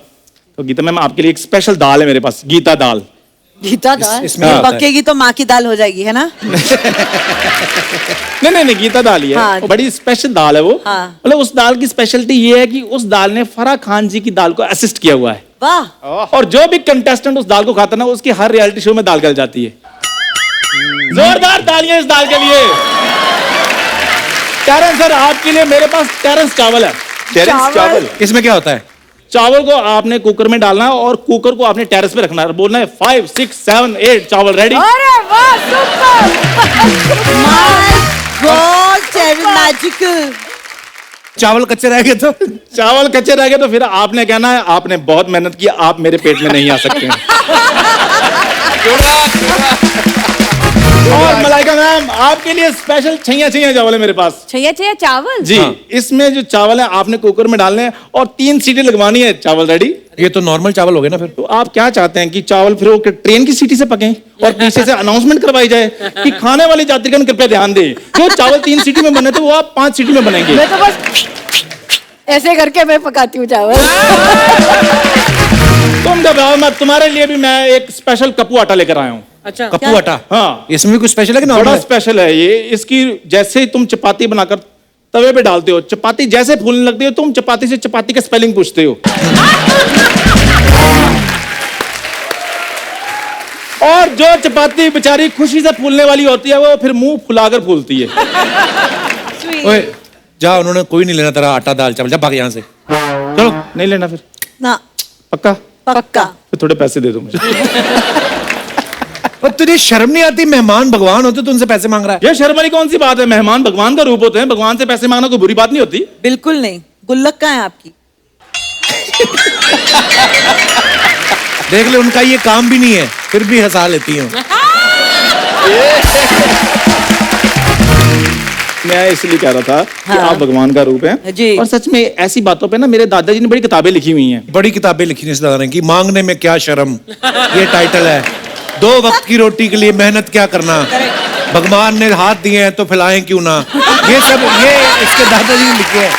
तो गीता मैम आपके लिए एक स्पेशल दाल है मेरे पास, गीता दाल। गीता दाल इसमें क्या होता है? पकेगी तो माँ की दाल हो जाएगी, है ना? नहीं गीता दाल ही है। हाँ। वो बड़ी स्पेशल दाल है वो। हाँ। मतलब उस दाल की स्पेशलिटी ये है कि उस दाल ने फराह खान जी की दाल को असिस्ट किया हुआ है। वाह, और जो भी कंटेस्टेंट उस दाल को खाता है ना, उसकी हर रियलिटी शो में दाल गल जाती है। जोरदार तालियां इस दाल के लिए। टेरेंस सर, आपके लिए मेरे पास टेरेंस चावल है। टेरेंस चावल इसमें क्या होता है? चावल को आपने कुकर में डालना है और कुकर को आपने टेरेस पे रखना है। बोलना है 5, 6, 7, 8 चावल रेडी। अरे वाह, सुपर। मैजिकल। चावल कच्चे रह गए तो? चावल कच्चे रह गए तो फिर आपने कहना है आपने बहुत मेहनत की, आप मेरे पेट में नहीं आ सकते हैं। और मलाइका मैम, आपके लिए स्पेशल छैया चावल है मेरे पास। छैया चावल जी इसमें जो चावल है आपने कुकर में डालने हैं और 3 सीटी लगवानी है, चावल रेडी। ये तो नॉर्मल चावल हो गए ना फिर। तो आप क्या चाहते हैं कि चावल फिर वो ट्रेन की सीटी से पकें और पीछे से अनाउंसमेंट करवाई जाए कि खाने वाले यात्रीगण कृपया ध्यान दें, जो चावल 3 सीटी में बने थे वो आप 5 सीटी में बनेंगे। मैं तो बस ऐसे करके मैं पकाती हूँ चावल। तुम दबाओ मत, तुम्हारे लिए भी मैं एक स्पेशल कप्पू आटा लेकर आया हूँ। अच्छा, कप्पू आटा? हाँ, इसमें भी कुछ स्पेशल है कि बड़ा नॉर्मल है? स्पेशल है ये। इसकी जैसे ही तुम चपाती बनाकर तवे पे डालते हो, चपाती जैसे फूलने लगती है, तुम चपाती से चपाती का स्पेलिंग पूछते हो। और जो चपाती बेचारी खुशी से फूलने वाली होती है वो फिर मुंह फुलाकर फूलती है। ओए जा, उन्होंने कोई नहीं लेना तेरा आटा दाल चावल, जा भाग यहाँ से। चलो नहीं लेना फिर, ना, पक्का? पक्का। फिर थोड़े पैसे दे दो मुझे। और तुझे शर्म नहीं आती? मेहमान भगवान होते तो उनसे पैसे मांग रहा है। ये शर्म वाली कौन सी बात है? मेहमान भगवान का रूप होते हैं, भगवान से पैसे मांगना कोई बुरी बात नहीं होती। बिल्कुल नहीं। गुल्लक कहाँ है आपकी? देख ले, उनका ये काम भी नहीं है फिर भी हंसा लेती हूँ। मैं इसलिए कह रहा था कि हाँ। आप भगवान का रूप हैं। जी। और सच में ऐसी बातों पे ना मेरे दादाजी ने बड़ी किताबें लिखी हुई हैं। बड़ी किताबें लिखी इस दादा ने कि मांगने में क्या शर्म, ये टाइटल है। 2 वक्त की रोटी के लिए मेहनत क्या करना, भगवान ने हाथ दिए हैं तो फैलाएं क्यों ना। ये सब ये इसके दादाजी ने लिखे हैं।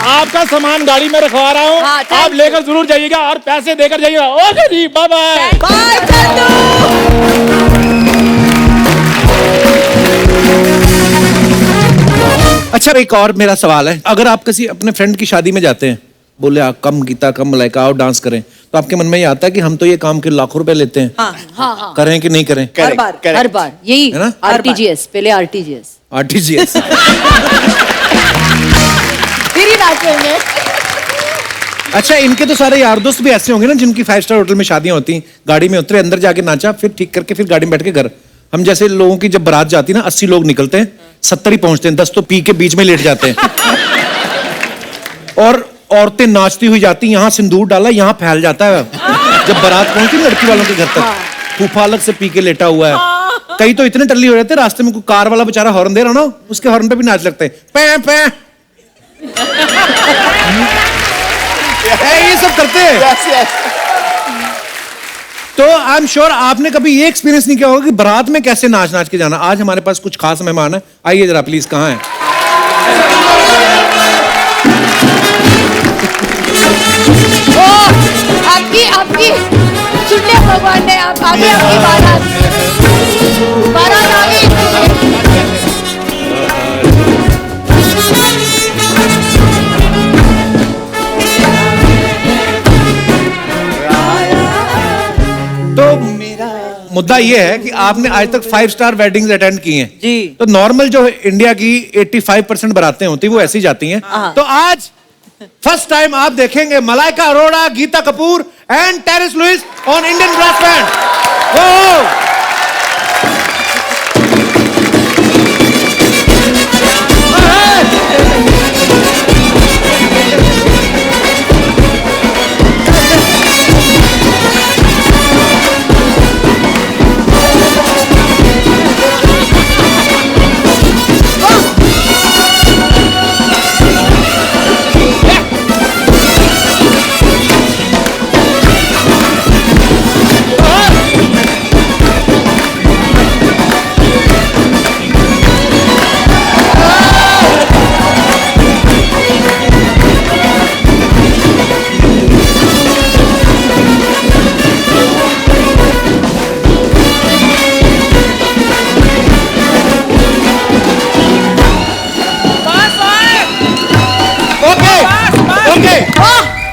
आपका सामान गाड़ी में रखवा रहा हूँ, हाँ, आप लेकर जरूर जाइएगा और पैसे देकर जाइएगा। ओके जी, बाय बाय। बाय चंदू। अच्छा, एक और मेरा सवाल है, अगर आप किसी अपने फ्रेंड की शादी में जाते हैं, बोले कम गीता कम मलाइका आओ डांस करें, तो आपके मन में ये आता है कि हम तो ये काम के लाखों रुपए लेते हैं, हाँ, करें कि नहीं करें? हर बार। हर बार यही है ना? RTGS, पहले RTGS आरटीजीएस। फिर ही नाचेंगे। अच्छा, इनके तो सारे यार दोस्त भी ऐसे होंगे ना जिनकी 5 स्टार होटल में शादियां होती, गाड़ी में उतरे, अंदर जाके नाचा, फिर ठीक करके फिर गाड़ी में बैठ के घर। हम जैसे लोगों की जब बारात जाती है ना, 80 लोग निकलते हैं, 70 ही पहुंचते हैं, 10 तो पी के बीच में लेट जाते हैं। और औरतें नाचती हुई जाती, यहाँ सिंदूर डाला, यहाँ फैल जाता है। जब बारात पहुंचती है लड़की वालों के घर तक, फूफा अलग से पी के लेटा हुआ है। कई तो इतने टल्ली हो जाते हैं, रास्ते में कोई कार वाला बेचारा हॉर्न दे रहा ना, उसके हॉर्न पे भी नाच लगते हैं, पै पै। ये सब करते हैं। तो आई एम श्योर आपने कभी ये एक्सपीरियंस नहीं किया होगा कि बारात में कैसे नाच नाच के जाना। आज हमारे पास कुछ खास मेहमान है, आइए जरा प्लीज। कहाँ है? आपकी सुन लिया भगवान ने, आप आगे आपकी बारात आ गई। तो मुद्दा ये है कि आपने आज तक 5 स्टार वेडिंग्स अटेंड की हैं। जी। तो नॉर्मल जो इंडिया की 85% बारातें होती हैं वो ऐसी जाती हैं। तो आज फर्स्ट टाइम आप देखेंगे Malaika Arora, Geeta Kapoor and Terence Lewis on Indian brass band.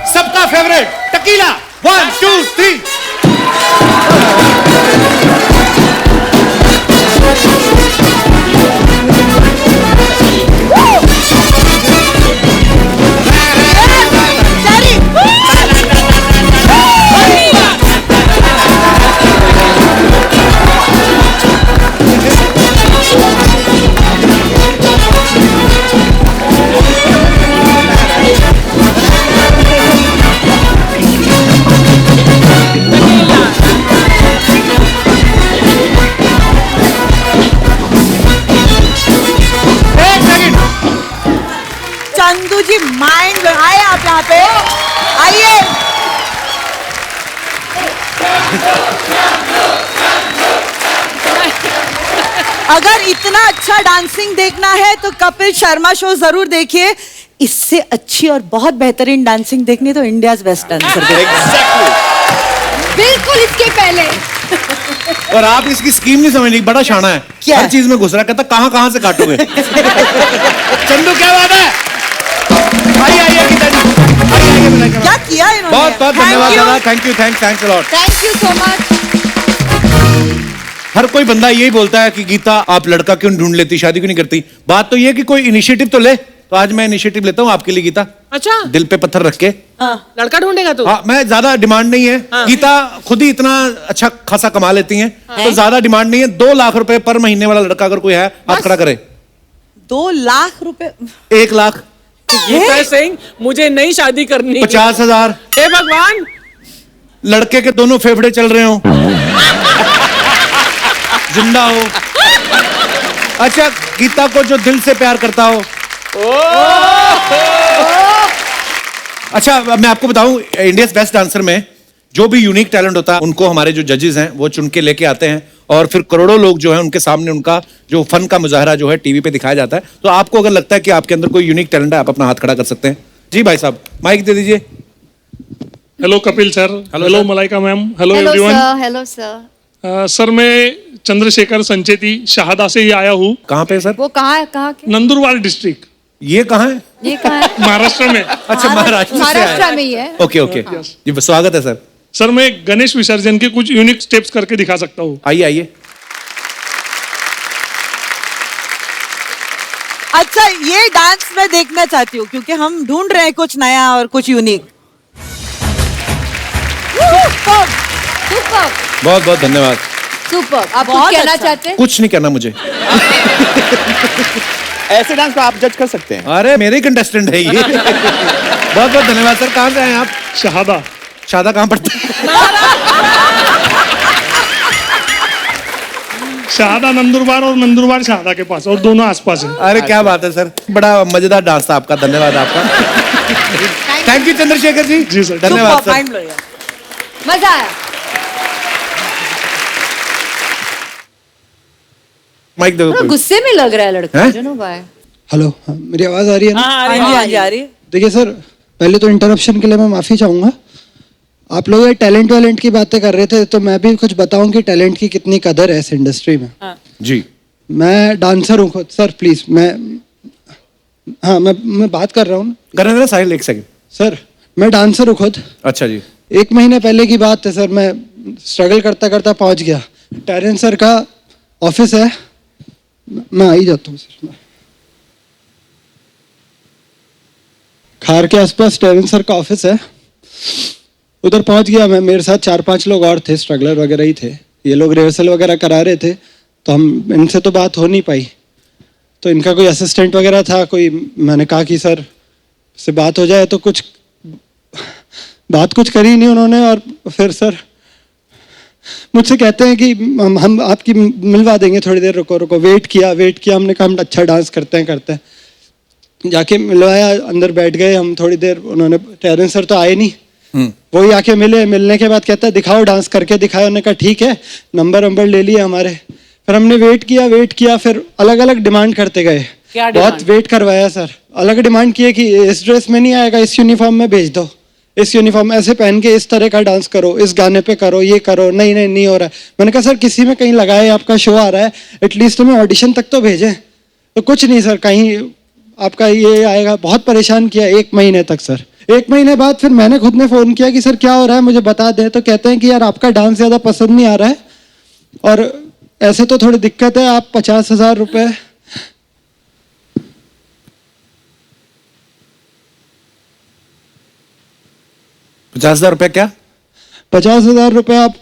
सबका favourite tequila 1 2 3 Chandu ji mind आए आप यहाँ पे आइए। अगर इतना अच्छा डांसिंग देखना है तो कपिल शर्मा शो जरूर देखिए। इससे अच्छी और बहुत बेहतरीन डांसिंग देखनी तो इंडियाज बेस्ट डांसर। बिल्कुल इसके पहले। और आप इसकी स्कीम नहीं समझ रही, बड़ा शाना है, क्या? हर चीज में घुस रहा, कहता कहां से काटोगे। चंदू क्या बात है, आइए गीता जी, आइए मिलाइए। क्या किया इन्होंने? बहुत धन्यवाद दादा, thank you, thanks a lot. Thank you so much. हर कोई बंदा यही बोलता है कि गीता आप लड़का क्यों ढूंढ लेती, शादी क्यों नहीं करती। बात तो ये है कि कोई इनिशिएटिव तो ले। तो आज मैं इनिशिएटिव लेता हूँ आपके लिए गीता, अच्छा दिल पे पत्थर रख के। लड़का ढूंढेगा तू? हाँ, मैं ज्यादा डिमांड नहीं है। गीता खुद ही इतना अच्छा खासा कमा लेती हैं, तो ज्यादा डिमांड नहीं है। 2 लाख रुपए पर महीने वाला लड़का अगर कोई है, आप खड़ा करें। 2 लाख रुपए? 1 लाख, गीता सिंह, मुझे नई शादी करनी। 50,000। हे भगवान, लड़के के दोनों फेफड़े चल रहे हो, जिंदा हो। अच्छा, गीता को जो दिल से प्यार करता हो। अच्छा, मैं आपको बताऊं, इंडियाज बेस्ट डांसर में जो भी यूनिक टैलेंट होता है उनको हमारे जो जजेस हैं वो चुन के लेके आते हैं, और फिर करोड़ों लोग जो हैं उनके सामने उनका जो फन का मुजाहरा जो है टीवी पे दिखाया जाता है। तो आपको अगर लगता है कि आपके अंदर कोई यूनिक टैलेंट है, आप अपना हाथ खड़ा कर सकते हैं। जी भाई साहब, माइक दे दीजिए। Hello Kapil sir, hello Malaika ma'am, hello hello everyone. Sir, hello sir. Sir मैं चंद्रशेखर संचेती शाहदा से ही आया हूँ। कहाँ पे सर? वो कहाँ है, कहाँ के? नंदुरबार डिस्ट्रिक्ट, ये कहाँ है? ये कहाँ है? महाराष्ट्र में। अच्छा, महाराष्ट्र से आए। महाराष्ट्र में ही है। ओके ओके, जी स्वागत है सर। सर मैं गणेश विसर्जन के कुछ यूनिक स्टेप्स करके दिखा सकता हूँ। आइए आइए। अच्छा, ये डांस मैं देखना चाहती हूँ क्योंकि हम ढूंढ रहे हैं कुछ नया और कुछ यूनिक। सुपर, बहुत बहुत धन्यवाद। सुपर। आप कुछ बहुत कहना अच्छा। चाहते हैं? कुछ नहीं करना मुझे। ऐसे डांस को आप जज कर सकते हैं। अरे मेरे कंटेस्टेंट है ये। बहुत बहुत धन्यवाद सर। कहाँ से आए आप? शाहदा। शादा कहाँ पड़ता है? शाहदा नंदुरबार और नंदुरबार शाहदा के पास, और दोनों आसपास है। अरे क्या बात है सर, बड़ा मजेदार डांस था आपका, धन्यवाद आपका। Thank you Chandrashekhar ji. जी सर, धन्यवाद Super, सर। mind blowing। मजा आया। माइक दो। थोड़ा गुस्से में लग रहा है लड़का। हैं? I don't know why। Hello, हाँ, मेरी आवाज आ रही है ना? हाँ जी, हाँ जी, आ रही है। देखिए सर, पहले तो इंटरप्शन के लिए मैं माफी चाहूंगा। आप लोग ये टैलेंट वैलेंट की बातें कर रहे थे, तो मैं भी कुछ बताऊं कि टैलेंट की कितनी कदर है इस इंडस्ट्री में। जी मैं डांसर हूँ खुद सर, प्लीज मैं बात कर रहा हूँ। करने देना साहिल, एक सेकंड। सर मैं डांसर हूँ खुद। अच्छा जी। 1 महीने पहले की बात है सर, मैं स्ट्रगल करता करता पहुंच गया। टेरेंस सर का ऑफिस है, मैं आ ही जाता हूँ सर। खार के आसपास टेरेंस सर का ऑफिस है, उधर पहुंच गया मैं। मेरे साथ 4-5 लोग और थे, स्ट्रगलर वगैरह ही थे। ये लोग रिहर्सल वगैरह करा रहे थे, तो हम इनसे तो बात हो नहीं पाई। तो इनका कोई असिस्टेंट वगैरह था कोई, मैंने कहा कि सर से बात हो जाए, तो कुछ करी नहीं उन्होंने। और फिर सर मुझसे कहते हैं कि हम आपकी मिलवा देंगे, थोड़ी देर रुको। वेट किया, हमने कहा हम अच्छा डांस करते हैं। जाके मिलवाया, अंदर बैठ गए हम थोड़ी देर। उन्होंने, टेरेंस सर तो आए नहीं, वही आके मिलने के बाद कहता है दिखाओ, डांस करके दिखाया। उन्होंने कहा ठीक है, नंबर ले लिए हमारे। फिर हमने वेट किया, फिर अलग अलग डिमांड करते गए। बहुत वेट करवाया सर, अलग डिमांड किए कि इस ड्रेस में नहीं आएगा, इस यूनिफॉर्म में भेज दो, इस यूनिफॉर्म ऐसे पहन के इस तरह का डांस करो, इस गाने पे करो, ये करो। नहीं हो रहा है। मैंने कहा सर किसी में कहीं लगाए, आपका शो आ रहा है, एटलीस्ट हमें ऑडिशन तक तो भेजें। तो कुछ नहीं सर, कहीं आपका ये आएगा। बहुत परेशान किया 1 महीने तक सर। 1 महीने बाद फिर मैंने खुद ने फोन किया कि सर क्या हो रहा है, मुझे बता दें। तो कहते हैं कि यार आपका डांस ज्यादा पसंद नहीं आ रहा है, और ऐसे तो थोड़ी दिक्कत है, आप 50,000 रुपए 50,000 रुपए क्या? 50,000 रुपए आप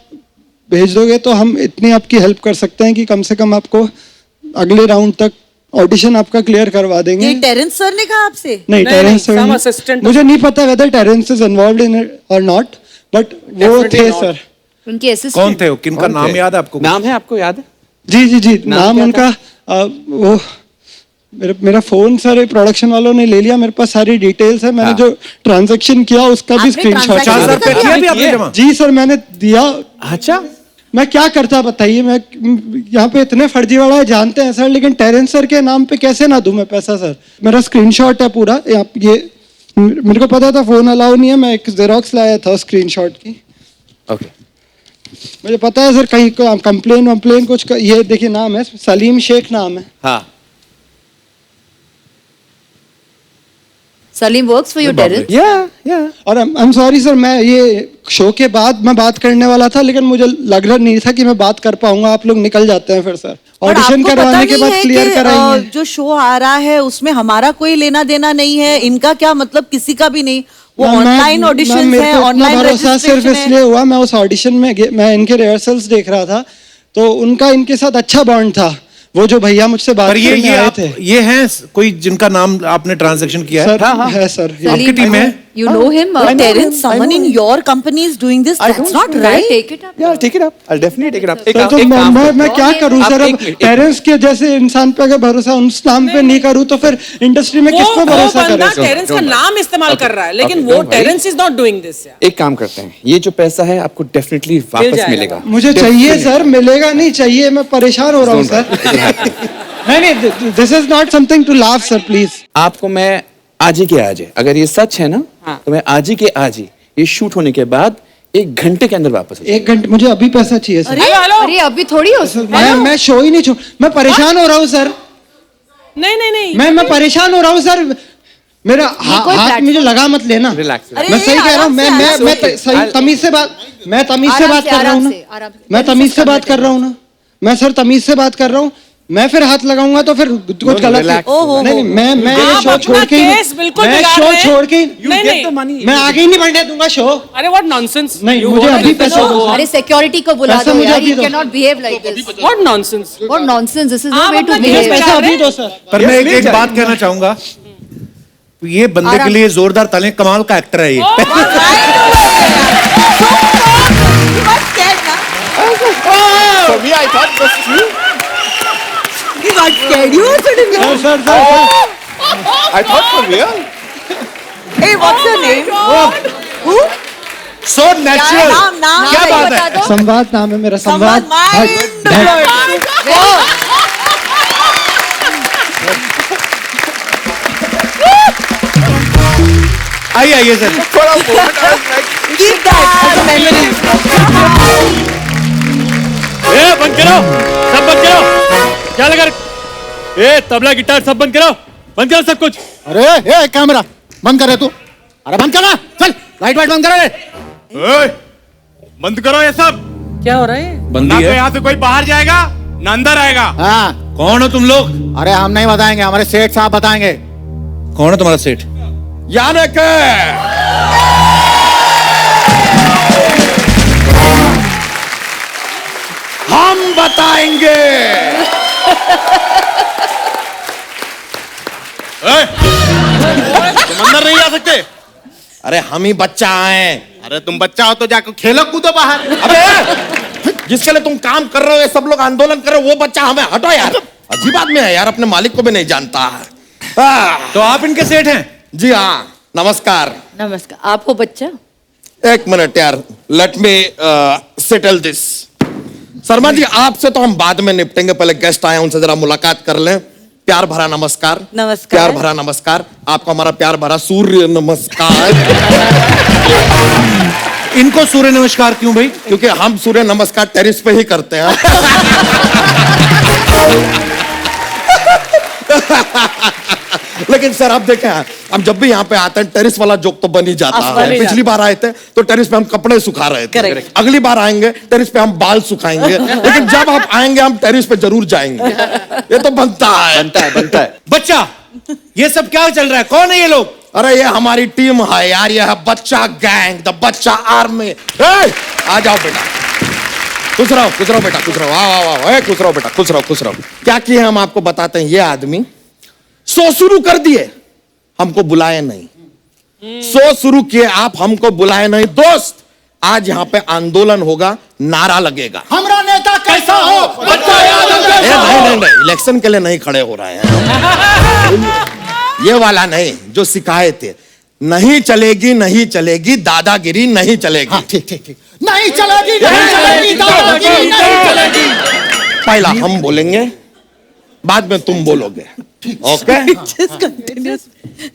भेज दोगे तो हम इतनी आपकी हेल्प कर सकते हैं कि कम से कम आपको अगले राउंड तक ऑडिशन आपका क्लियर करवा देंगे। ये टेरेंस सर ने कहा आपसे? नहीं, टेरेंस सर some नहीं। assistant। मुझे नहीं पता whether Terence is involved in it और नॉट, बट वो Definitely थे not। सर। उनके असिस्टेंट कौन थे वो? किनका नाम याद है आपको? नाम है आपको याद है? जी नाम नाम क्या उनका वो मेरा फोन सारे प्रोडक्शन वालों ने ले लिया, मेरे पास सारी डिटेल्स है, मैंने जो ट्रांजैक्शन किया उसका भी आपने स्क्रीनशॉट। transaction 50,000 रुपए किया भी आपने जमा? जी सर मैंने दिया। अच्छा मैं क्या करता बताइए, मैं यहाँ पे इतने फर्जीवाड़ा जानते हैं सर, लेकिन टेरेंस सर के नाम पे कैसे ना दूं मैं पैसा सर। मेरा स्क्रीनशॉट है पूरा ये मेरे को पता था फोन अलाउ नहीं है, मैं एक जेरोक्स लाया था स्क्रीनशॉट की। ओके मुझे पता है सर कहीं कंप्लेन वम्प्लेन कुछ ये देखिए नाम है सलीम शेख नाम है। हाँ Salim works for your Terence. या और आई एम सॉरी सर, मैं ये शो के बाद मैं बात करने वाला था, लेकिन मुझे लग रहा नहीं था कि मैं बात कर पाऊंगा। आप लोग निकल जाते हैं फिर सर, और ऑडिशन आपको करवाने पता के नहीं बाद है क्लियर कि, कराएंगे। जो शो आ रहा है उसमें हमारा कोई लेना देना नहीं है, इनका क्या मतलब किसी का भी नहीं। वो ऑनलाइन ऑडिशन है, ऑनलाइन भरोसा सिर्फ रजिस्ट्रेशन इसलिए है। हुआ, मैं उस ऑडिशन में मैं इनके रिहर्सल्स देख रहा था, तो उनका इनके साथ अच्छा बॉन्ड था। वो जो भैया मुझसे बात पर करने आए थे, ये हैं कोई जिनका नाम आपने ट्रांजैक्शन किया है? सर है सर। आपकी टीम है? You know him? Terence, someone in your company is doing this. That's not right. Take it up. या take it up, I definitely take it up. Sir तो मैं क्या करूं आप सर, एक अब मिनट, पेरेंट्स के जैसे इंसान पे अगर भरोसा उस नाम पे नहीं करूं तो फिर इंडस्ट्री में किस पे वो भरोसा बंदा करें? टेरेंस का नाम इस्तेमाल कर रहा है, लेकिन वो don't worry. Terence is not doing this. एक काम करते हैं, ये जो पैसा है आपको डेफिनेटली वापस जाएगा। मिलेगा। मुझे चाहिए सर, मिलेगा नहीं चाहिए, मैं परेशान हो रहा हूँ सर। नहीं, this is not something to laugh sir, please. आपको मैं आज ही के आज है, अगर ये सच है ना तो मैं आज ही के आज ही ये शूट होने के बाद 1 घंटे के अंदर वापस आ 1 घंटे मुझे अभी पैसा चाहिए सर। अरे अभी थोड़ी हो मैं शो ही नहीं छोड़, मैं परेशान हो रहा हूँ सर। नहीं मैं परेशान हो रहा हूँ सर। मेरा कोई हाथ platform- मुझे लगा मत लेना। Relax. मैं सही कह रहा हूँ, मैं सही तमीज से बात, मैं तमीज से बात कर रहा हूँ ना, मैं तमीज से बात कर रहा हूँ ना, मैं सर तमीज से बात कर रहा हूँ। मैं फिर हाथ लगाऊंगा तो फिर कुछ गलत relax. नहीं, मैं ये आप शो अपना छोड़ के केस बिल्कुल मैं बिगाड़ शो रहे हैं। छोड़ के नहीं, मैं आगे ही नहीं बढ़ने दूंगा शो। अरे व्हाट नॉनसेंस। नहीं, मुझे अभी पैसा दो। अरे सिक्योरिटी को बुला पैसा दो मुझे यार, अभी you दो। cannot behave like this. What nonsense. What nonsense, this is no आप way to अपना मुझे केस behave. पैसा अभी दो सर। पर मैं एक बात कहना चाहूंगा, ये बंदे के लिए जोरदार तालियां, कमाल का एक्टर है ये। For me, I thought this was true. He got scared. You also didn't know. Sir I thought for real. Hey, what's your name? Who? So natural. नाम क्या बात है? बता दो। संवाद नाम है मेरा, संवाद संवाद। आइए आइए sir. For a moment, I was like, Keep that memory. ए बंद करो, सब बंद करो। क्या लगा ए तबला गिटार सब बंद करो सब कुछ। अरे ए कैमरा बंद कर रहे तू, अरे बंद करो, चल लाइट वाइट बंद करो। बंद करो ये सब। क्या हो रहा है? बंदी है। यहाँ से कोई बाहर जाएगा ना अंदर आएगा। हाँ, कौन हो तुम लोग? अरे हम नहीं बताएंगे, हमारे सेठ साहब बताएंगे। कौन है तुम्हारा सेठ? यानी के हम बताएंगे। तुम अंदर नहीं आ सकते। अरे हम ही बच्चा आए। अरे तुम बच्चा हो तो जाकर खेलो कूदो बाहर। अबे जिसके लिए तुम काम कर रहे हो, ये सब लोग आंदोलन कर रहे हो, वो बच्चा हमें हटो यार। अजीब आदमी है यार, अपने मालिक को भी नहीं जानता। तो आप इनके सेठ हैं? जी हाँ, नमस्कार। नमस्कार, आप हो बच्चा? एक मिनट यार, let me settle this. Sharma ji, आपसे तो हम बाद में निपटेंगे, पहले गेस्ट आए उनसे जरा मुलाकात कर लें। प्यार भरा नमस्कार। नमस्कार। प्यार भरा नमस्कार। आपको हमारा प्यार भरा सूर्य नमस्कार। इनको सूर्य नमस्कार क्यों भाई? क्योंकि हम सूर्य नमस्कार टेरिस पे ही करते हैं। लेकिन सर आप देखें, हम जब भी यहाँ पे आते हैं टेरिस वाला जोक तो बन ही जाता है। पिछली बार आए थे तो टेरिस पे हम कपड़े सुखा रहे थे। अगली बार आएंगे टेरिस पे हम बाल सुखाएंगे। लेकिन जब आप आएंगे हम टेरिस पे जरूर जाएंगे। ये तो बनता है। बनता है। बच्चा, ये सब क्या चल रहा है? कौन है ये लोग? अरे ये हमारी टीम है यार, ये है बच्चा गैंग, द बच्चा आर्मी। आ जाओ बेटा, खुश रहो बेटा, खुश रहो। वाह, खुश रहो बेटा, खुश रहो। क्या किए हम आपको बताते हैं। ये आदमी शो शुरू कर दिए, हमको बुलाए नहीं। शो शुरू किए आप, हमको बुलाए नहीं। दोस्त, आज यहाँ पे आंदोलन होगा, नारा लगेगा। हमारा नेता कैसा हो बच्चा यादव कैसा हो। नहीं, इलेक्शन के लिए नहीं खड़े हो रहे हैं। ये वाला नहीं जो सिखाए थे, नहीं चलेगी नहीं चलेगी दादागिरी नहीं चलेगी। ठीक ठीक ठीक, नहीं चलेगी नहीं चलेगी दादागिरी नहीं चलेगी। पहला हम बोलेंगे, बाद में तुम बोलोगे, ओके?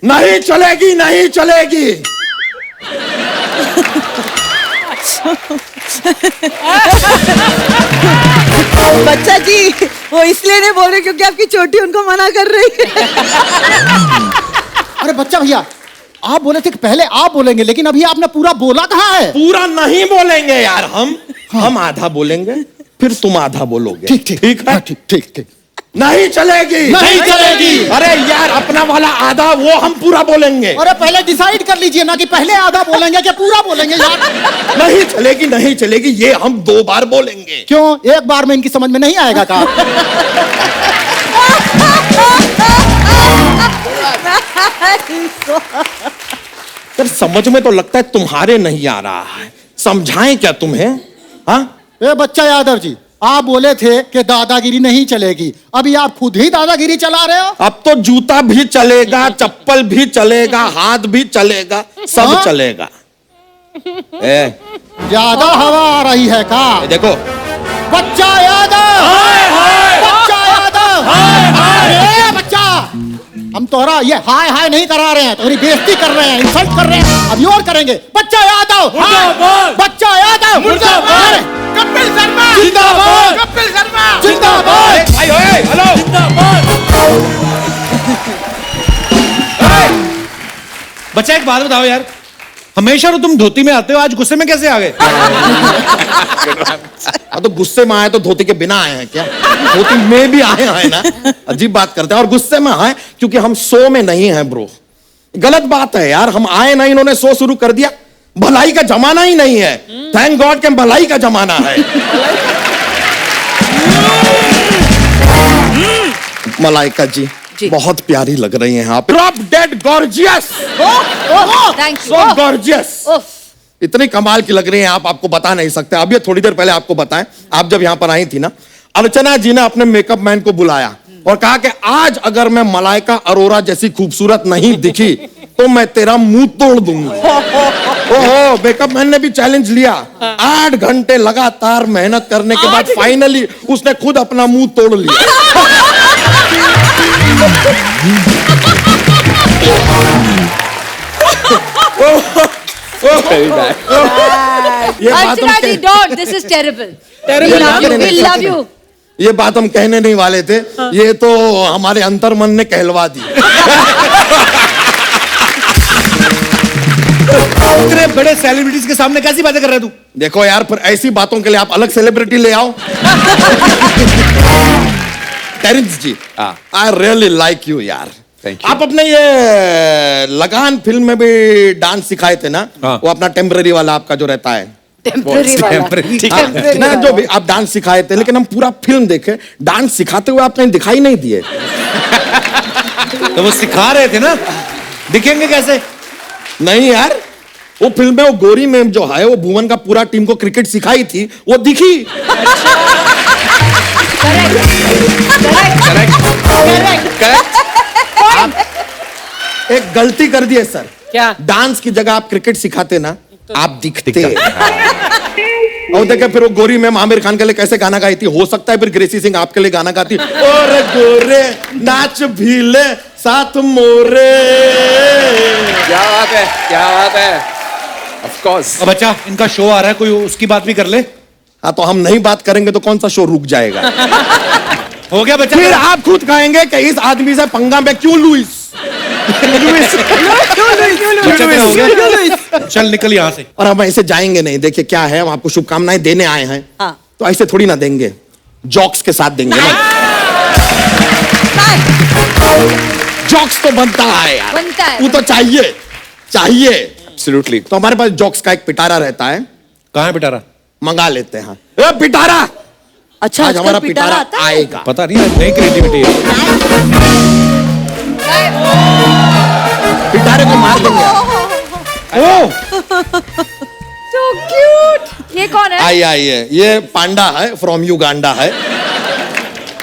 नहीं चलेगी नहीं चलेगी। बच्चा जी वो इसलिए नहीं बोल रहे क्योंकि आपकी चोटी उनको मना कर रही है। अरे बच्चा भैया, आप बोले थे कि पहले आप बोलेंगे, लेकिन अभी आपने पूरा बोला कहाँ है? पूरा नहीं बोलेंगे यार, हम आधा बोलेंगे, फिर तुम आधा बोलोगे। ठीक ठीक ठीक है? ठीक ठीक ठीक। नहीं चलेगी नहीं चलेगी। अरे यार, अपना वाला आधा वो हम पूरा बोलेंगे। अरे पहले डिसाइड कर लीजिए ना कि पहले आधा बोलेंगे कि पूरा बोलेंगे यार। नहीं चलेगी नहीं चलेगी ये हम 2 बार बोलेंगे। क्यों, एक बार में इनकी समझ में नहीं आएगा का? सर समझ में तो लगता है तुम्हारे नहीं आ रहा है, समझाएं क्या तुम्हें? हाँ ए बच्चा यादव जी, आप बोले थे कि दादागिरी नहीं चलेगी, अभी आप खुद ही दादागिरी चला रहे हो। अब तो जूता भी चलेगा, चप्पल भी चलेगा, हाथ भी चलेगा, सब हाँ? चलेगा। ज्यादा हवा आ रही है का? देखो बच्चा यादव, बच्चा यादव, अरे बच्चा, हम तोहरा ये हाय हाय नहीं करा रहे हैं, तुम्हारी बेइज्जती कर रहे हैं, इंसल्ट कर रहे हैं, अभी और करेंगे। बच्चा यादव, बच्चा यादव, मुर्दाबाद, कपिल शर्मा जिंदाबाद, कपिल शर्मा जिंदाबाद। भाई ओए, हेलो बच्चा एक बात बताओ यार, हमेशा तो तुम धोती में आते हो, आज गुस्से में कैसे आ गए? तो गुस्से में आए तो धोती के बिना आए हैं क्या? धोती में भी आए हैं ना, अजीब बात करते हैं। और गुस्से में आए क्योंकि हम शो में नहीं हैं ब्रो, गलत बात है यार। हम आए ना, इन्होंने शो शुरू कर दिया। भलाई का जमाना ही नहीं है, थैंक गॉड के भलाई का जमाना है। मलाइका जी बहुत प्यारी लग रही हैं आप, drop dead gorgeous, thank so gorgeous, इतनी कमाल की लग रही हैं आप, आपको बता नहीं सकते। अब ये थोड़ी देर पहले आपको बताएं, आप जब यहां पर आई थी ना, अर्चना जी ने अपने मेकअप मैन को बुलाया और कहा कि आज अगर मैं मलाइका अरोरा जैसी खूबसूरत नहीं दिखी तो मैं तेरा मुंह तोड़ दूंगा। ओहो, मेकअप मैन ने भी चैलेंज लिया। 8 घंटे लगातार मेहनत करने के बाद फाइनली उसने खुद अपना मुंह तोड़ लिया। ये बात हम Archana ji, don't, this is terrible. We love you. ये बात हम कहने नहीं वाले थे, ये तो हमारे अंतर्मन ने कहलवा दी। इतने बड़े सेलिब्रिटीज के सामने कैसी बातें कर रहे तू? देखो यार, फिर ऐसी बातों के लिए आप अलग सेलिब्रिटी ले आओ। Terence ji, I really like you यार। आप अपने ये लगान फिल्म में भी डांस सिखाए थे ना? वो अपना टेम्पररी वाला आपका जो रहता है, ना जो भी आप डांस सिखाए थे, लेकिन हम पूरा फिल्म देखे, डांस सिखाते हुए आप कहीं दिखाई नहीं दिए। तो वो सिखा रहे थे ना, दिखेंगे कैसे? नहीं यार, वो फिल्म में वो गोरी मैम जो है, वो भुवन का पूरा टीम को क्रिकेट सिखाई थी, वो दिखी। आप एक गलती कर दिए सर। क्या? डांस की जगह आप क्रिकेट सिखाते ना, आप दिखते। और देखे फिर वो गोरी मैम आमिर खान के लिए कैसे गाना गाई थी, हो सकता है फिर ग्रेसी सिंह आपके लिए गाना गाती, और गोरे नाच भीले साथ मोरे। क्या बात है, क्या बात है। Of course. अब बच्चा, इनका शो आ रहा है, कोई उसकी बात भी कर ले। हाँ, तो हम नहीं बात करेंगे तो कौन सा शो रुक जाएगा? हो गया बच्चा, फिर आप खुद कहेंगे कि इस आदमी से पंगा में क्यों लुइस। हो गया, चल निकल यहाँ से। और हम ऐसे जाएंगे नहीं। देखिए क्या है, हम आपको शुभकामनाएं देने आए हैं, तो ऐसे थोड़ी ना देंगे, जॉक्स के साथ देंगे ना। जॉक्स तो बनता है यार, बनता है। वो तो चाहिए चाहिए। एब्सोल्युटली। तो हमारे पास जॉक्स का एक पिटारा रहता है। कहाँ है पिटारा? मंगा लेते हैं। ए पिटारा, अच्छा, आज हमारा पिटारा आता है? आएगा। पता नहीं, नई क्रिएटिविटी है। पिटारे को मार देंगे। So cute. ये कौन है? आइए ये पांडा है, फ्रॉम युगांडा है।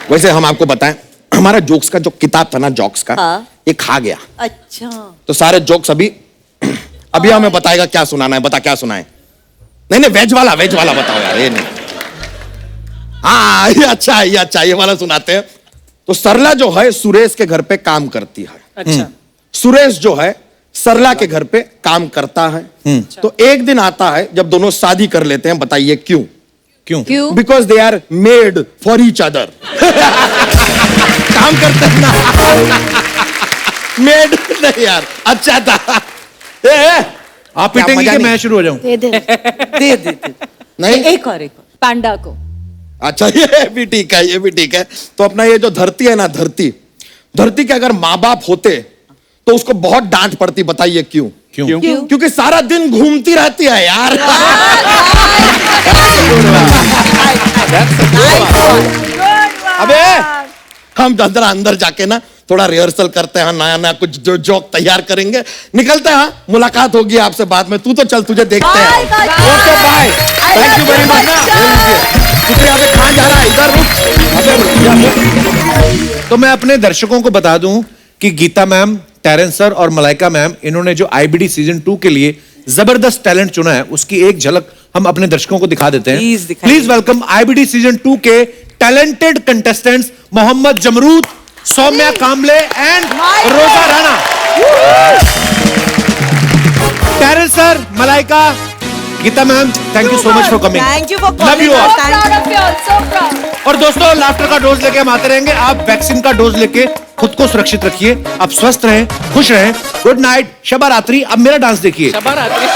वैसे हम आपको बताएं, हमारा जोक्स का जो किताब था ना, जोक्स का, ये खा गया। अच्छा, तो सारे जोक्स अभी हमें बताएगा क्या सुनाना है। बता क्या सुनाए? नहीं वेज वाला बताओ यार, ये नहीं। हाँ ये अच्छा है, ये वाला सुनाते हैं। तो सरला जो है सुरेश के घर पे काम करती है। अच्छा। सुरेश जो है सरला के घर पे काम करता है। तो एक दिन आता है जब दोनों शादी कर लेते हैं। बताइए क्यों? क्यों? Because they are made for each other. काम करते हैं ना। मेड नहीं यार, अच्छा था। आप पिटेंगे कि मैं शुरू हो जाऊं? दे नहीं एक और पांडा को। अच्छा ये भी ठीक है। तो अपना ये जो धरती है ना, धरती के अगर माँ बाप होते तो उसको बहुत डांट पड़ती। बताइए क्यों? क्योंकि सारा दिन घूमती रहती है यार। अबे हम अंदर जाके ना थोड़ा रिहर्सल करते हैं, नया कुछ जो जोक तैयार करेंगे, निकलते हैं। मुलाकात होगी आपसे बाद में। तू तो चल, तुझे देखते हैं। Okay bye, thank you very much. शुक्रिया। कहाँ जा रहा है? इधर रुक। तो मैं अपने दर्शकों को बता दूं कि गीता मैम, टेरेंस सर और मलाइका मैम, इन्होंने जो आईबीडी सीजन 2 के लिए जबरदस्त टैलेंट चुना है, उसकी एक झलक हम अपने दर्शकों को दिखा देते हैं। प्लीज वेलकम आईबीडी सीजन 2 के talented contestants Mohammad Jamrud, Saumya Kamle and Roza Rana. Terence sir, Malaika, Geeta ma'am, thank you so much for coming. Thank you for love you all. So proud. और दोस्तों, लाफ्टर का डोज लेके हम आते रहेंगे। आप वैक्सीन का डोज लेके खुद को सुरक्षित रखिए। आप स्वस्थ रहें, खुश रहें। गुड नाइट, शबा रात्रि। अब मेरा डांस देखिए। शबा रात्रि।